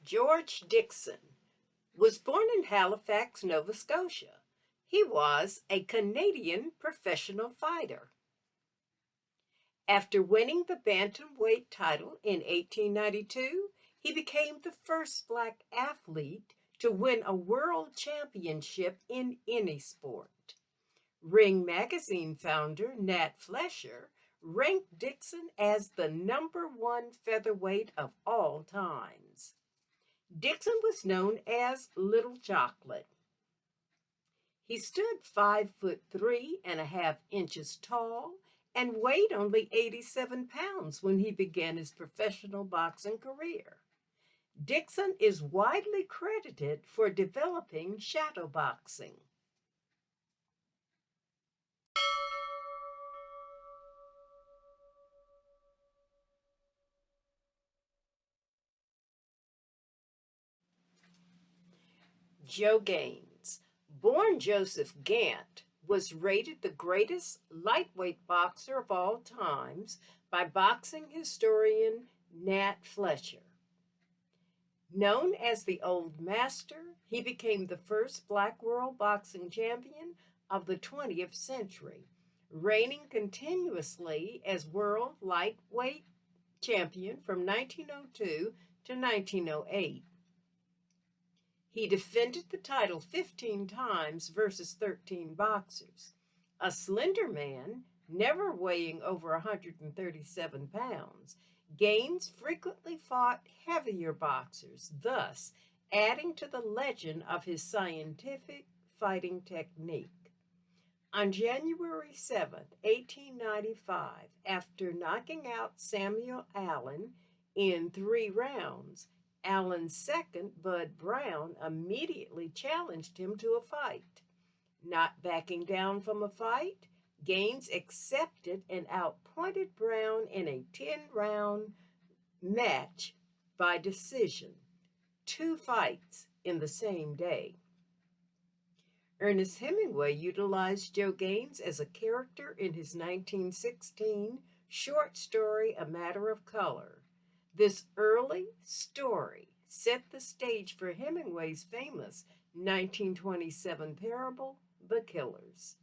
George Dixon was born in Halifax, Nova Scotia. He was a Canadian professional fighter. After winning the bantamweight title in 1892, he became the first Black athlete to win a world championship in any sport. Ring Magazine founder Nat Fletcher ranked Dixon as the #1 featherweight of all times. Dixon was known as Little Chocolate. He stood 5'3.5" tall and weighed only 87 pounds when he began his professional boxing career. Dixon is widely credited for developing shadowboxing. Joe Gaines, born Joseph Gant, was rated the greatest lightweight boxer of all times by boxing historian Nat Fletcher. Known as the Old Master, he became the first Black world boxing champion of the 20th century, reigning continuously as world lightweight champion from 1902 to 1908. He defended the title 15 times versus 13 boxers. A slender man, never weighing over 137 pounds, Gaines frequently fought heavier boxers, thus adding to the legend of his scientific fighting technique. On January 7, 1895, after knocking out Samuel Allen in 3 rounds, Allen's second, Bud Brown, immediately challenged him to a fight. Not backing down from a fight, Gaines accepted and outpointed Brown in a 10-round match by decision, 2 fights in the same day. Ernest Hemingway utilized Joe Gaines as a character in his 1916 short story, A Matter of Color. This early story set the stage for Hemingway's famous 1927 parable, The Killers.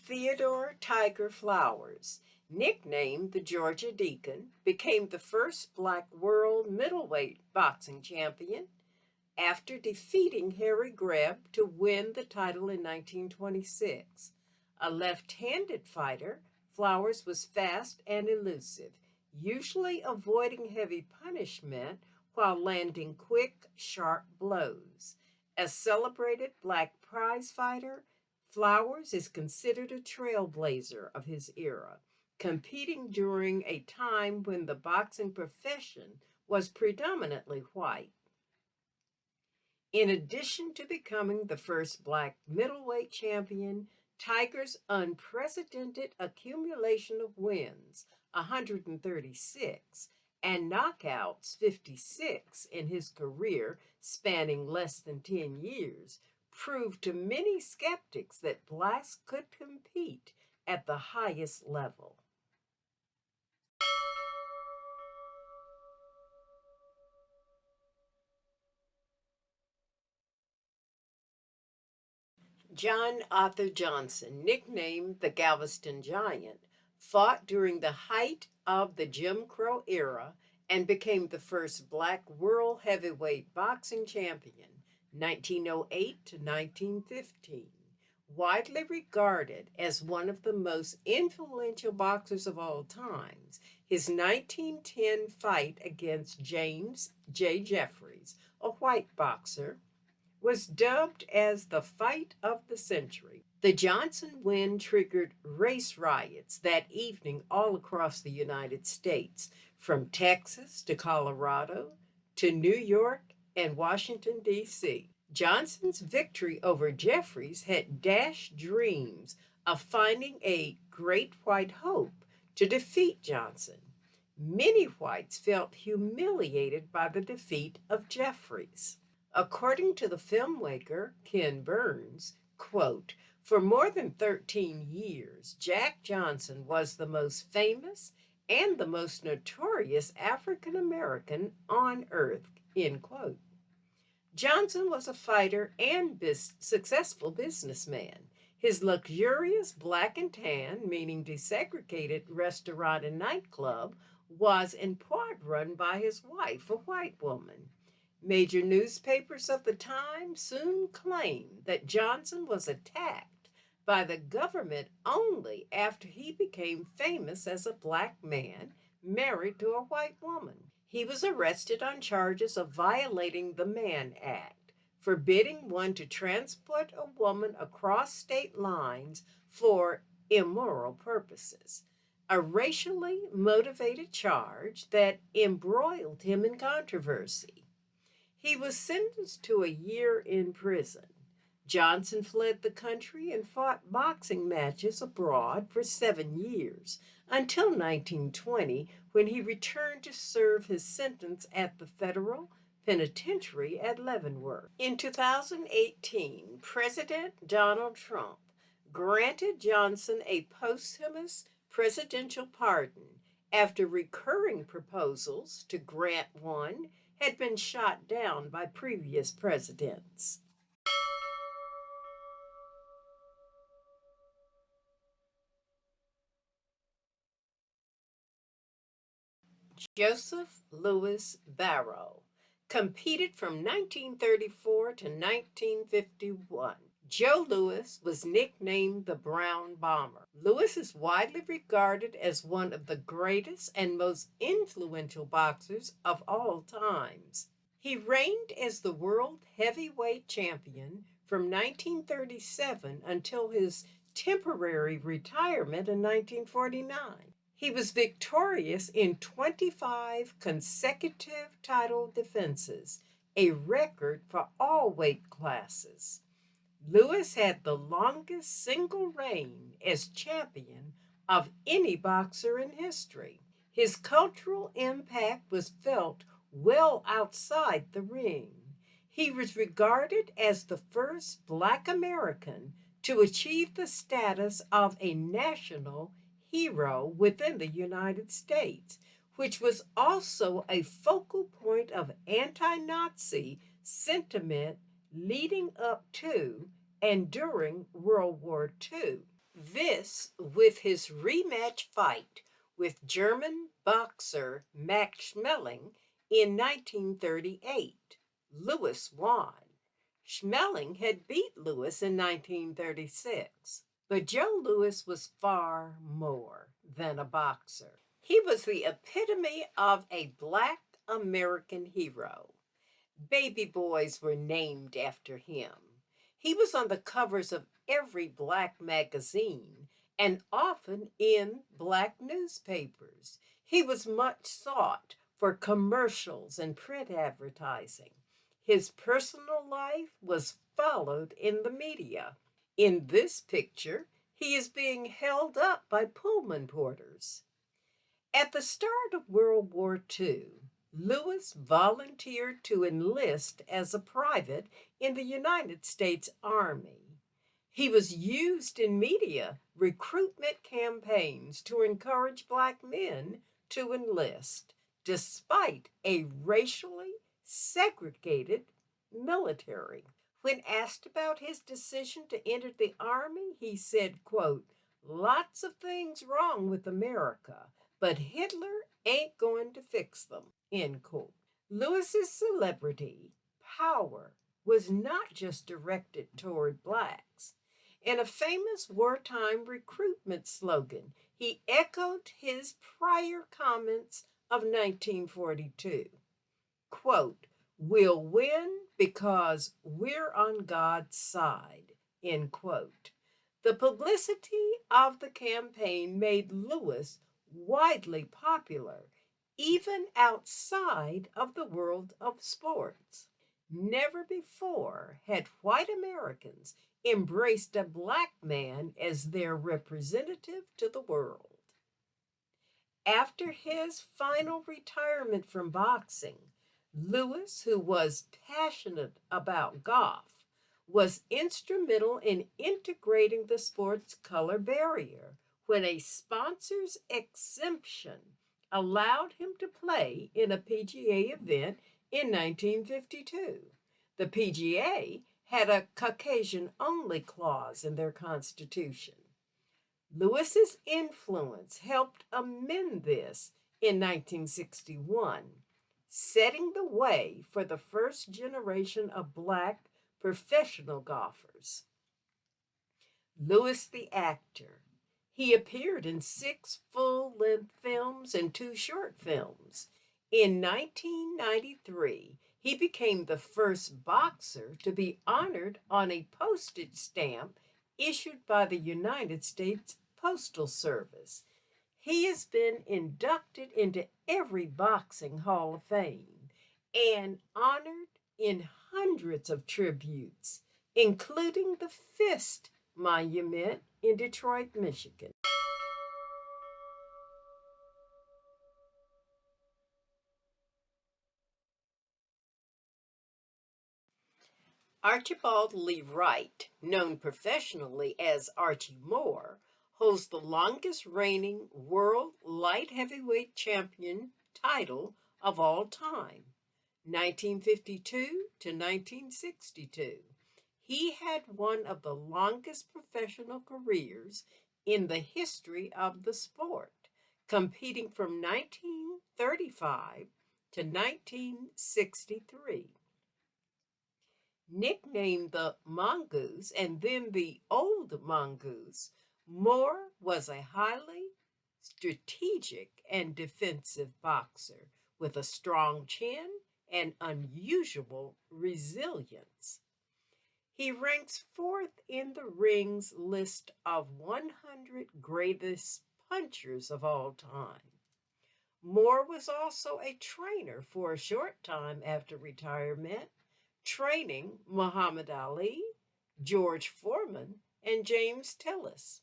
Theodore Tiger Flowers, nicknamed the Georgia Deacon, became the first Black world middleweight boxing champion after defeating Harry Greb to win the title in 1926. A left-handed fighter, Flowers was fast and elusive, usually avoiding heavy punishment while landing quick, sharp blows. As celebrated Black prize fighter, Flowers is considered a trailblazer of his era, competing during a time when the boxing profession was predominantly white. In addition to becoming the first Black middleweight champion, Tiger's unprecedented accumulation of wins, 136, and knockouts, 56, in his career spanning less than 10 years, proved to many skeptics that Blacks could compete at the highest level. John Arthur Johnson, nicknamed the Galveston Giant, fought during the height of the Jim Crow era and became the first Black world heavyweight boxing champion, 1908 to 1915. Widely regarded as one of the most influential boxers of all times, his 1910 fight against James J. Jeffries, a white boxer, was dubbed as the fight of the century. The Johnson win triggered race riots that evening all across the United States, from Texas to Colorado to New York and Washington, D.C. Johnson's victory over Jeffries had dashed dreams of finding a great white hope to defeat Johnson. Many whites felt humiliated by the defeat of Jeffries. According to the filmmaker Ken Burns, quote, for more than 13 years, Jack Johnson was the most famous and the most notorious African American on earth, end quote. Johnson was a fighter and successful businessman. His luxurious black and tan, meaning desegregated restaurant and nightclub, was in part run by his wife, a white woman. Major newspapers of the time soon claimed that Johnson was attacked by the government only after he became famous as a black man married to a white woman. He was arrested on charges of violating the Mann Act, forbidding one to transport a woman across state lines for immoral purposes, a racially motivated charge that embroiled him in controversy. He was sentenced to a year in prison. Johnson fled the country and fought boxing matches abroad for 7 years, until 1920, when he returned to serve his sentence at the federal penitentiary at Leavenworth. In 2018, President Donald Trump granted Johnson a posthumous presidential pardon after recurring proposals to grant one had been shot down by previous presidents. Joseph Louis Barrow competed from 1934 to 1951. Joe Louis was nicknamed the Brown Bomber. Louis is widely regarded as one of the greatest and most influential boxers of all times. He reigned as the world heavyweight champion from 1937 until his temporary retirement in 1949. He was victorious in 25 consecutive title defenses, a record for all weight classes. Louis had the longest single reign as champion of any boxer in history. His cultural impact was felt well outside the ring. He was regarded as the first Black American to achieve the status of a national hero within the United States, which was also a focal point of anti Nazi sentiment leading up to and during World War II. This with his rematch fight with German boxer Max Schmeling in 1938. Louis won. Schmeling had beat Louis in 1936. But Joe Louis was far more than a boxer. He was the epitome of a Black American hero. Baby boys were named after him. He was on the covers of every Black magazine and often in Black newspapers. He was much sought for commercials and print advertising. His personal life was followed in the media. In this picture, he is being held up by Pullman porters. At the start of World War II, Louis volunteered to enlist as a private in the United States Army. He was used in media recruitment campaigns to encourage Black men to enlist, despite a racially segregated military. When asked about his decision to enter the Army, he said, quote, lots of things wrong with America, but Hitler ain't going to fix them, end quote. Louis's celebrity, power, was not just directed toward Blacks. In a famous wartime recruitment slogan, he echoed his prior comments of 1942. Quote, we'll win because we're on God's side, end quote. The publicity of the campaign made Louis widely popular, even outside of the world of sports. Never before had white Americans embraced a Black man as their representative to the world. After his final retirement from boxing, Lewis, who was passionate about golf, was instrumental in integrating the sport's color barrier when a sponsor's exemption allowed him to play in a PGA event in 1952. The PGA had a Caucasian only clause in their constitution. Lewis's influence helped amend this in 1961, setting the way for the first generation of black professional golfers. Lewis the actor. He appeared in 6 full-length films and 2 short films. In 1993, he became the first boxer to be honored on a postage stamp issued by the United States Postal Service. He has been inducted into every boxing Hall of Fame and honored in hundreds of tributes, including the Fist Monument in Detroit, Michigan. Archibald Lee Wright, known professionally as Archie Moore, holds the longest reigning world light heavyweight champion title of all time, 1952 to 1962. He had one of the longest professional careers in the history of the sport, competing from 1935 to 1963. Nicknamed the Mongoose and then the Old Mongoose, Moore was a highly strategic and defensive boxer with a strong chin and unusual resilience. He ranks 4th in the Ring's list of 100 greatest punchers of all time. Moore was also a trainer for a short time after retirement, training Muhammad Ali, George Foreman, and James Tillis.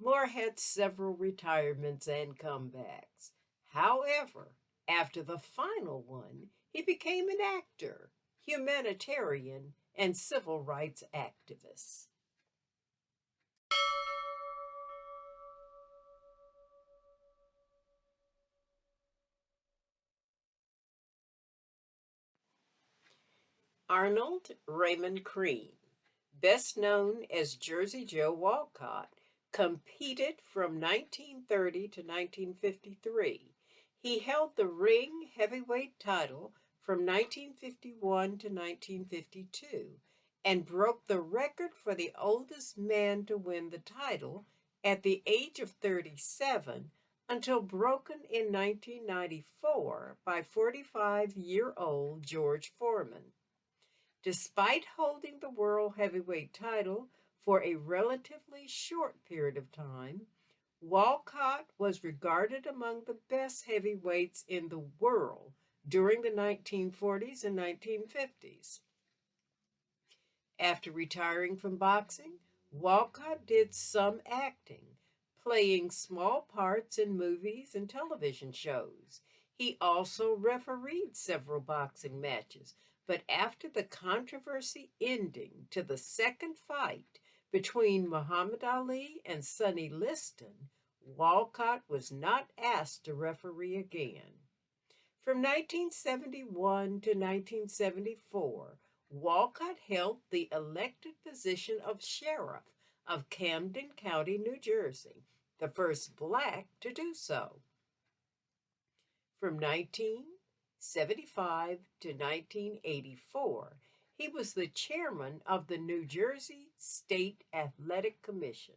Moore had several retirements and comebacks. However, after the final one, he became an actor, humanitarian, and civil rights activist. Arnold Raymond Crean, best known as Jersey Joe Walcott, competed from 1930 to 1953. He held the ring heavyweight title from 1951 to 1952 and broke the record for the oldest man to win the title at the age of 37 until broken in 1994 by 45-year-old George Foreman. Despite holding the world heavyweight title for a relatively short period of time, Walcott was regarded among the best heavyweights in the world during the 1940s and 1950s. After retiring from boxing, Walcott did some acting, playing small parts in movies and television shows. He also refereed several boxing matches, but after the controversy ending to the second fight between Muhammad Ali and Sonny Liston, Walcott was not asked to referee again. From 1971 to 1974, Walcott held the elected position of sheriff of Camden County, New Jersey, the first black to do so. From 1975 to 1984, he was the chairman of the New Jersey State Athletic Commission.